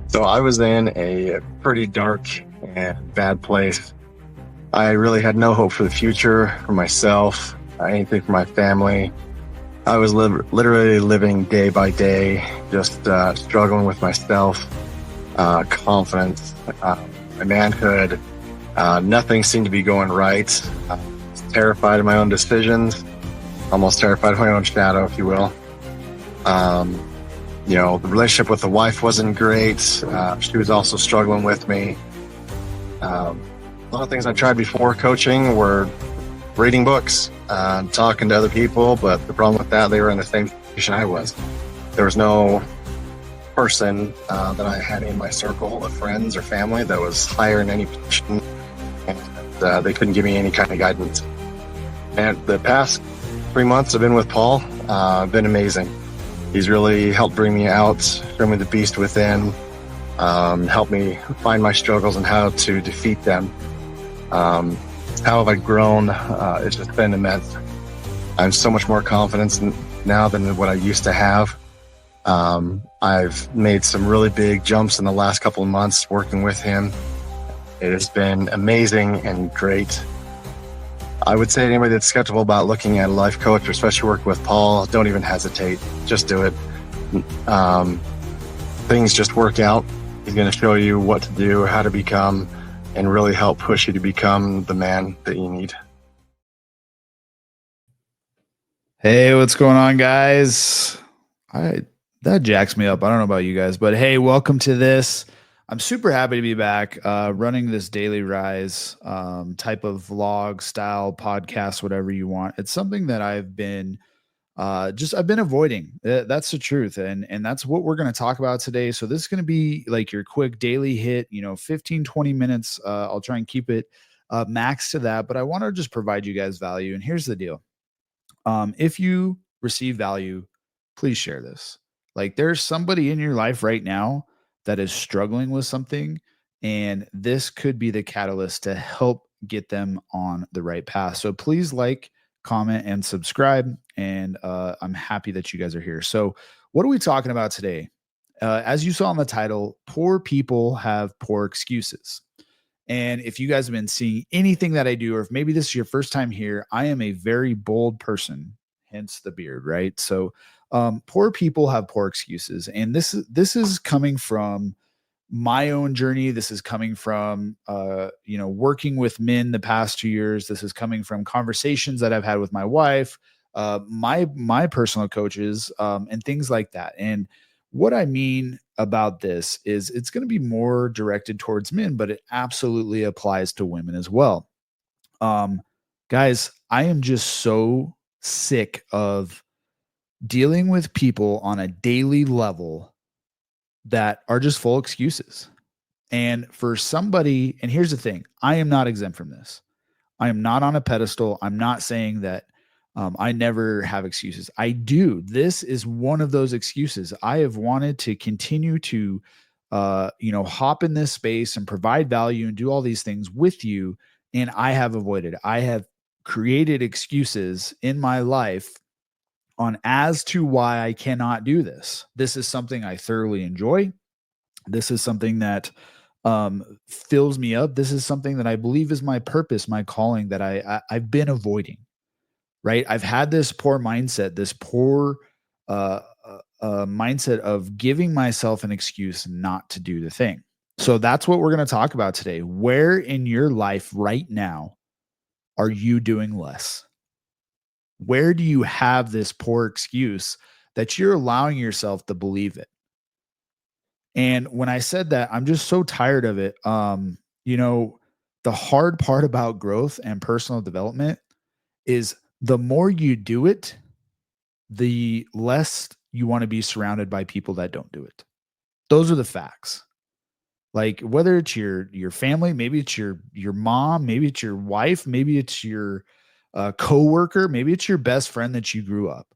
So I was in a pretty dark and bad place. I really had no hope for the future, for myself, anything for my family. I was literally living day by day, just struggling with myself, confidence, my manhood. Nothing seemed to be going right. I was terrified of my own decisions, almost terrified of my own shadow, if you will. Um, the relationship with the wife wasn't great. She was also struggling with me. A lot of things I tried before coaching were reading books, talking to other people, but the problem with that, they were in the same situation I was. There was no person that I had in my circle of friends or family that was higher in any position, and they couldn't give me any kind of guidance. And the past 3 months I've been with Paul, been amazing. He's really helped bring me out, show me the beast within, help me find my struggles and how to defeat them. How have I grown? It's just been immense. I'm so much more confident now than what I used to have. I've made some really big jumps in the last couple of months working with him. It has been amazing and great. I would say to anybody that's skeptical about looking at a life coach, or especially working with Paul, don't even hesitate. Just do it. Things just work out. He's going to show you what to do, how to become, and really help push you to become the man that you need. Hey, what's going on, guys? That jacks me up. I don't know about you guys, but hey, welcome to this. I'm super happy to be back running this daily rise type of vlog style podcast, whatever you want. It's something that I've been I've been avoiding. That's the truth. And that's what we're going to talk about today. So this is going to be like your quick daily hit, 15, 20 minutes. I'll try and keep it max to that, but I want to just provide you guys value. And here's the deal. If you receive value, please share this. Like there's somebody in your life right now that is struggling with something, and this could be the catalyst to help get them on the right path. So please like, comment, and subscribe. And I'm happy that you guys are here. So what are we talking about today? As you saw in the title, poor people have poor excuses. And if you guys have been seeing anything that I do, or if maybe this is your first time here, I am a very bold person, hence the beard, right? So poor people have poor excuses. And this is coming from my own journey. This is coming from, working with men the past 2 years. This is coming from conversations that I've had with my wife, my personal coaches, and things like that. And what I mean about this is it's going to be more directed towards men, but it absolutely applies to women as well. Guys, I am just so sick of dealing with people on a daily level that are just full excuses. And for somebody, and here's the thing, I am not exempt from this. I am not on a pedestal. I'm not saying that I never have excuses. I do. This is one of those excuses. I have wanted to continue to, hop in this space and provide value and do all these things with you. And I have avoided. I have created excuses in my life on as to why I cannot do this. This is something I thoroughly enjoy. This is something that fills me up. This is something that I believe is my purpose, my calling that I've been avoiding. Right? I've had this poor mindset, this poor mindset of giving myself an excuse not to do the thing. So that's what we're going to talk about today. Where in your life right now are you doing less? Where do you have this poor excuse that you're allowing yourself to believe it? And when I said that, I'm just so tired of it. The hard part about growth and personal development is the more you do it, the less you want to be surrounded by people that don't do it. Those are the facts. Like whether it's your family, maybe it's your mom, maybe it's your wife, maybe it's your coworker, maybe it's your best friend that you grew up.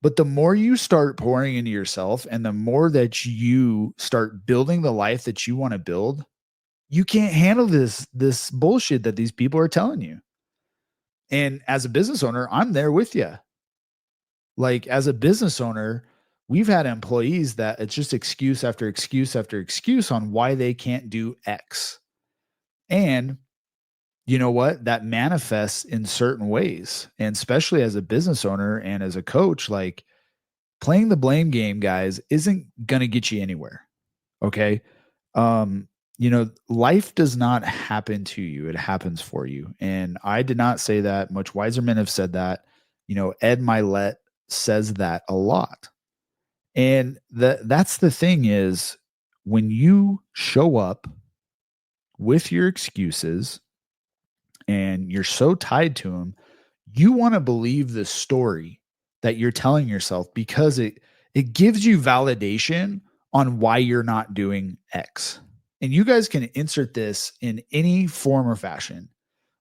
But the more you start pouring into yourself and the more that you start building the life that you want to build, you can't handle this bullshit that these people are telling you. And as a business owner, I'm there with you. Like as a business owner, we've had employees that it's just excuse after excuse after excuse on why they can't do X. And you know what? That manifests in certain ways. And especially as a business owner and as a coach, like playing the blame game, guys, isn't going to get you anywhere. Okay. Life does not happen to you. It happens for you. And I did not say that. Much wiser men have said that. Ed Milet says that a lot. And that's the thing is when you show up with your excuses and you're so tied to them, you want to believe the story that you're telling yourself because it gives you validation on why you're not doing X. And you guys can insert this in any form or fashion.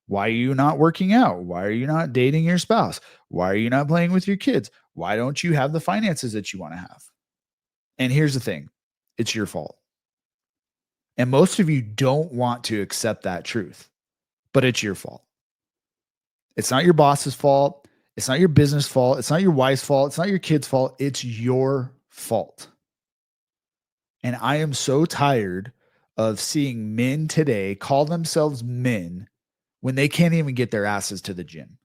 Why are you not working out? Why are you not dating your spouse? Why are you not playing with your kids? Why don't you have the finances that you want to have? And here's the thing, it's your fault. And most of you don't want to accept that truth, but it's your fault. It's not your boss's fault. It's not your business fault. It's not your wife's fault. It's not your kid's fault. It's your fault. And I am so tired of seeing men today call themselves men when they can't even get their asses to the gym.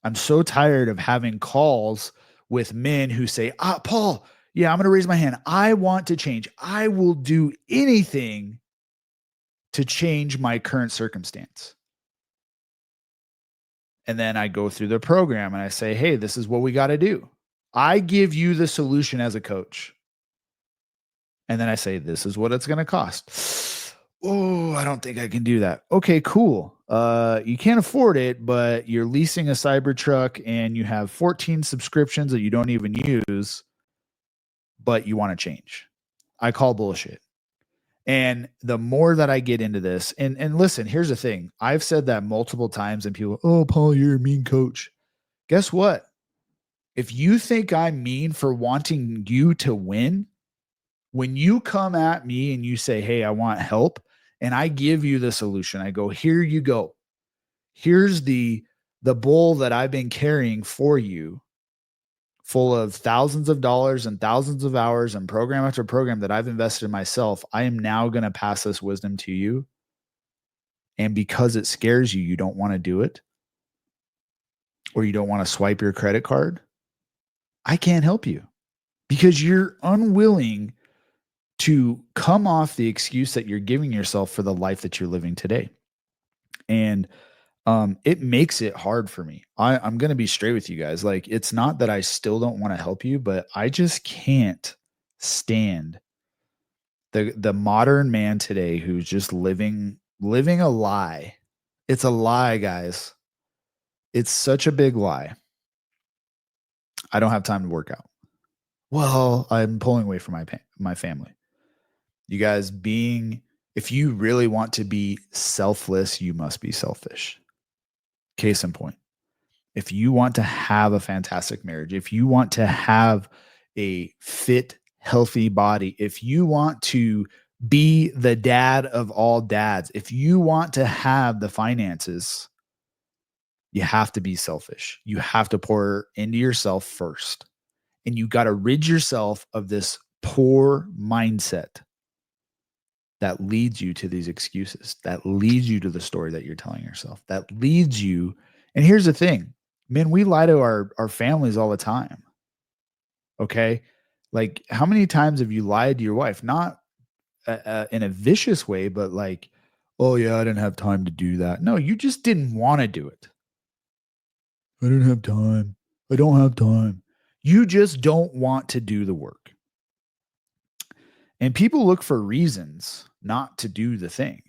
I'm so tired of having calls with men who say, Paul, yeah, I'm going to raise my hand. I want to change. I will do anything to change my current circumstance. And then I go through the program and I say, hey, this is what we got to do. I give you the solution as a coach. And then I say, this is what it's going to cost. Oh, I don't think I can do that. Okay, cool. You can't afford it, but you're leasing a Cybertruck and you have 14 subscriptions that you don't even use, but you want to change. I call bullshit. And the more that I get into this, and listen, here's the thing. I've said that multiple times and people, oh, Paul, you're a mean coach. Guess what? If you think I'm mean for wanting you to win, when you come at me and you say, hey, I want help, and I give you the solution, I go, here you go. Here's the bull that I've been carrying for you, full of thousands of dollars and thousands of hours and program after program that I've invested in myself. I am now going to pass this wisdom to you. And because it scares you, you don't want to do it, or you don't want to swipe your credit card, I can't help you because you're unwilling to come off the excuse that you're giving yourself for the life that you're living today. And it makes it hard for me. I'm going to be straight with you guys. Like, it's not that I still don't want to help you, but I just can't stand the modern man today who's just living a lie. It's a lie, guys. It's such a big lie. I don't have time to work out. Well, I'm pulling away from my family. You guys, if you really want to be selfless, you must be selfish. Case in point. If you want to have a fantastic marriage, if you want to have a fit, healthy body, if you want to be the dad of all dads, if you want to have the finances, you have to be selfish. You have to pour into yourself first. And you got to rid yourself of this poor mindset that leads you to these excuses, that leads you to the story that you're telling yourself, that leads you. And here's the thing, man, we lie to our families all the time. Okay. Like, how many times have you lied to your wife? Not in a vicious way, but like, oh yeah, I didn't have time to do that. No, you just didn't want to do it. I didn't have time. I don't have time. You just don't want to do the work. And people look for reasons not to do the thing.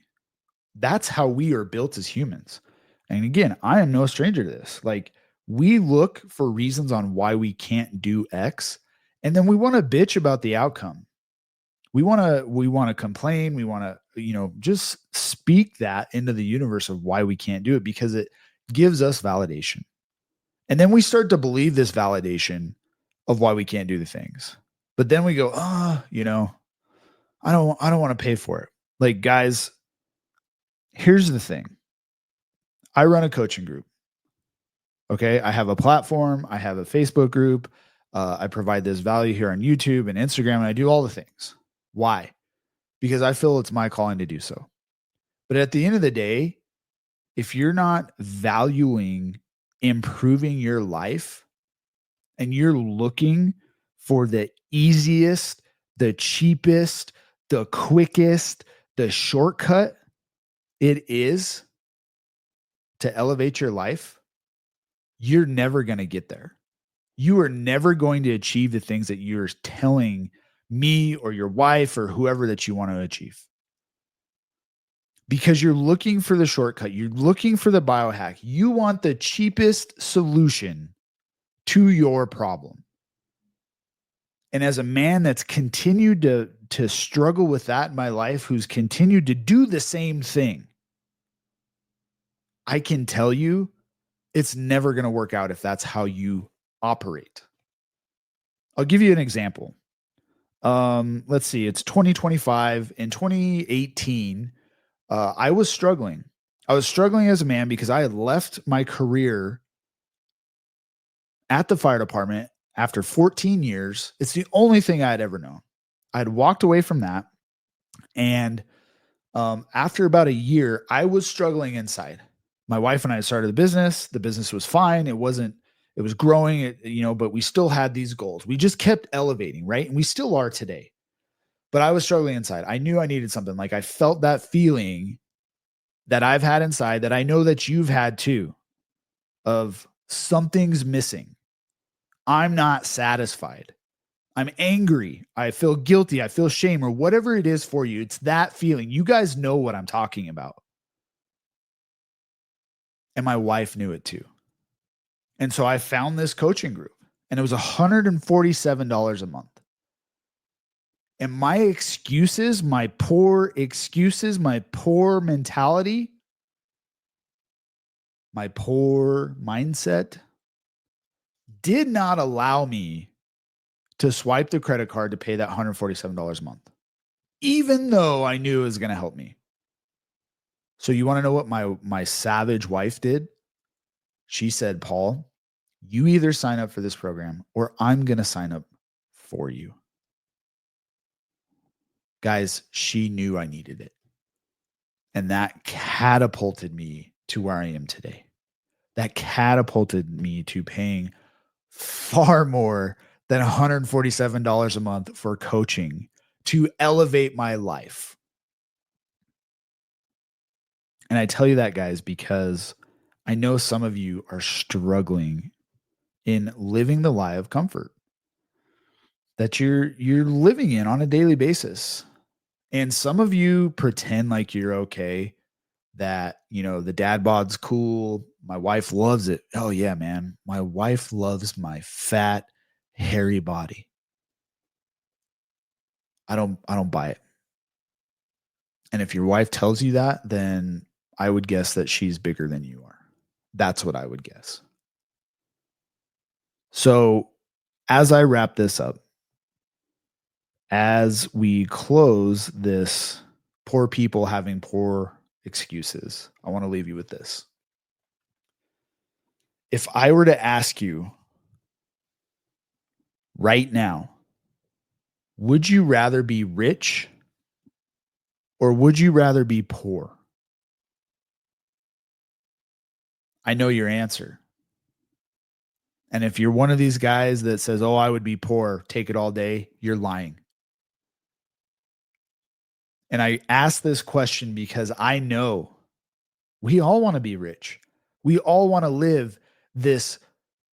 That's how we are built as humans. And again, I am no stranger to this. Like, we look for reasons on why we can't do X, and then we want to bitch about the outcome. We want to complain. We want to, just speak that into the universe of why we can't do it because it gives us validation. And then we start to believe this validation of why we can't do the things. But then we go, I don't want to pay for it. Like, guys, here's the thing. I run a coaching group. Okay. I have a platform. I have a Facebook group. I provide this value here on YouTube and Instagram, and I do all the things. Why? Because I feel it's my calling to do so. But at the end of the day, if you're not valuing improving your life and you're looking for the easiest, the cheapest, the quickest, the shortcut it is to elevate your life, you're never going to get there. You are never going to achieve the things that you're telling me or your wife or whoever that you want to achieve. Because you're looking for the shortcut. You're looking for the biohack. You want the cheapest solution to your problem. And as a man that's continued to struggle with that in my life, who's continued to do the same thing, I can tell you it's never going to work out if that's how you operate. I'll give you an example. Let's see. It's 2025. In 2018, I was struggling. I was struggling as a man because I had left my career at the fire department after 14 years. It's the only thing I had ever known. I had walked away from that. And after about a year, I was struggling inside. My wife and I started the business. The business was fine. It was growing, but we still had these goals. We just kept elevating, right? And we still are today. But I was struggling inside. I knew I needed something. Like I felt that feeling that I've had inside that I know that you've had too, of something's missing. I'm not satisfied. I'm angry. I feel guilty. I feel shame, or whatever it is for you. It's that feeling. You guys know what I'm talking about. And my wife knew it too. And so I found this coaching group, and it was $147 a month. And my excuses, my poor excuses, my poor mentality, my poor mindset did not allow me to swipe the credit card to pay that $147 a month, even though I knew it was going to help me. So you want to know what my savage wife did? She said, Paul, you either sign up for this program or I'm going to sign up for you. Guys, she knew I needed it. And that catapulted me to where I am today. That catapulted me to paying far more than $147 a month for coaching to elevate my life. And I tell you that, guys, because I know some of you are struggling in living the life of comfort that you're living in on a daily basis. And some of you pretend like you're okay, that, the dad bod's cool. My wife loves it. Oh yeah, man. My wife loves my fat, hairy body. I don't buy it. And if your wife tells you that, then I would guess that she's bigger than you are. That's what I would guess. So as I wrap this up, as we close this poor people having poor excuses, I want to leave you with this. If I were to ask you right now, would you rather be rich or would you rather be poor? I know your answer. And if you're one of these guys that says, oh, I would be poor, take it all day, you're lying. And I ask this question because I know we all want to be rich. We all want to live this,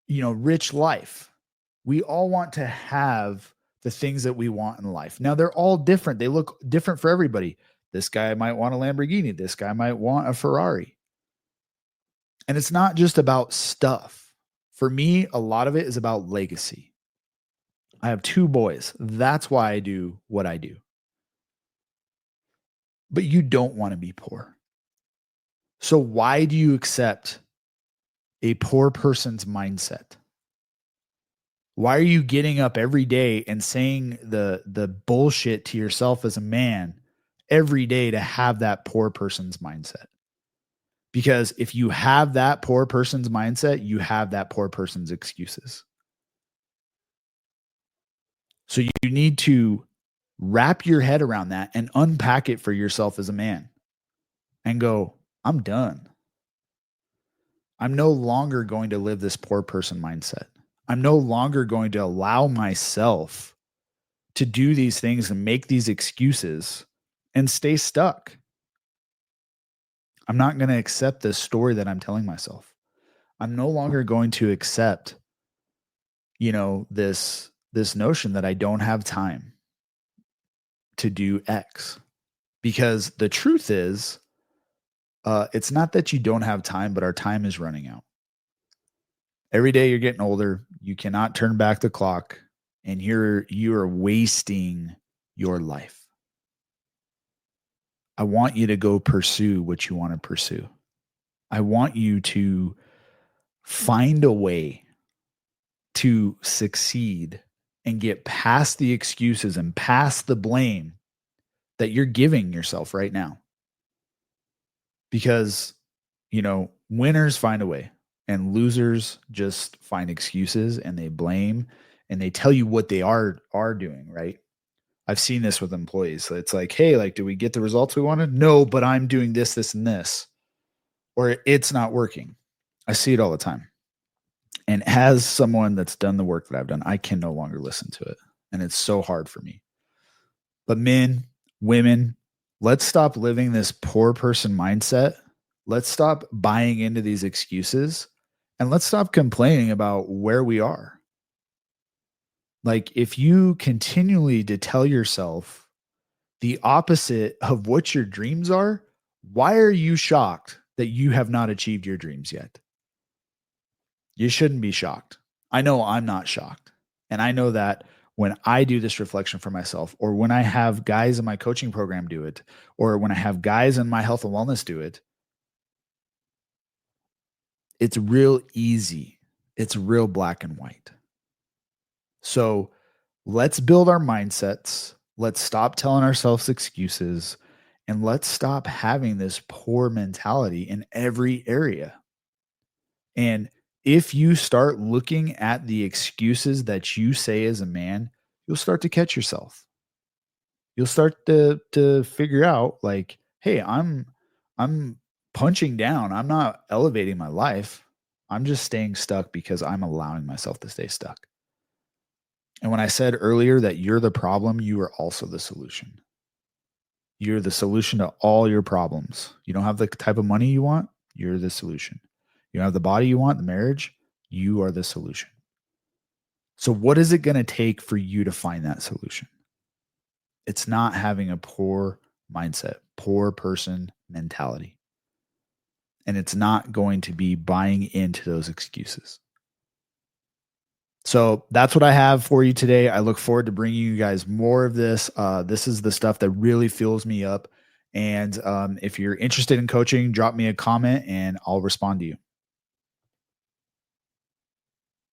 rich life. We all want to have the things that we want in life. Now, they're all different. They look different for everybody. This guy might want a Lamborghini. This guy might want a Ferrari. And it's not just about stuff. For me, a lot of it is about legacy. I have 2 boys. That's why I do what I do. But you don't want to be poor. So why do you accept a poor person's mindset? Why are you getting up every day and saying the bullshit to yourself as a man every day to have that poor person's mindset? Because if you have that poor person's mindset, you have that poor person's excuses. So you need to wrap your head around that and unpack it for yourself as a man and go, I'm done. I'm no longer going to live this poor person mindset. I'm no longer going to allow myself to do these things and make these excuses and stay stuck. I'm not going to accept this story that I'm telling myself. I'm no longer going to accept, this notion that I don't have time to do X. Because the truth is, it's not that you don't have time, but our time is running out. Every day you're getting older. You cannot turn back the clock, and you are wasting your life. I want you to go pursue what you want to pursue. I want you to find a way to succeed and get past the excuses and past the blame that you're giving yourself right now. Because, winners find a way and losers just find excuses and they blame and they tell you what they are doing, right? I've seen this with employees. It's like, hey, do we get the results we wanted? No, but I'm doing this, this, and this. Or it's not working. I see it all the time. And as someone that's done the work that I've done, I can no longer listen to it. And it's so hard for me. But men, women, let's stop living this poor person mindset. Let's stop buying into these excuses and let's stop complaining about where we are. If you continually to tell yourself the opposite of what your dreams are, why are you shocked that you have not achieved your dreams yet? You shouldn't be shocked. I know I'm not shocked. And I know that when I do this reflection for myself, or when I have guys in my coaching program do it, or when I have guys in my health and wellness do it, it's real easy. It's real black and white. So let's build our mindsets. Let's stop telling ourselves excuses, and let's stop having this poor mentality in every area. And if you start looking at the excuses that you say as a man, you'll start to catch yourself. You'll start to figure out hey, I'm punching down. I'm not elevating my life. I'm just staying stuck because I'm allowing myself to stay stuck. And when I said earlier that you're the problem, you are also the solution. You're the solution to all your problems. You don't have the type of money you want, you're the solution. You don't have the body you want, the marriage, you are the solution. So what is it going to take for you to find that solution? It's not having a poor mindset, poor person mentality. And it's not going to be buying into those excuses. So that's what I have for you today. I look forward to bringing you guys more of this. This is the stuff that really fills me up. And if you're interested in coaching, drop me a comment and I'll respond to you.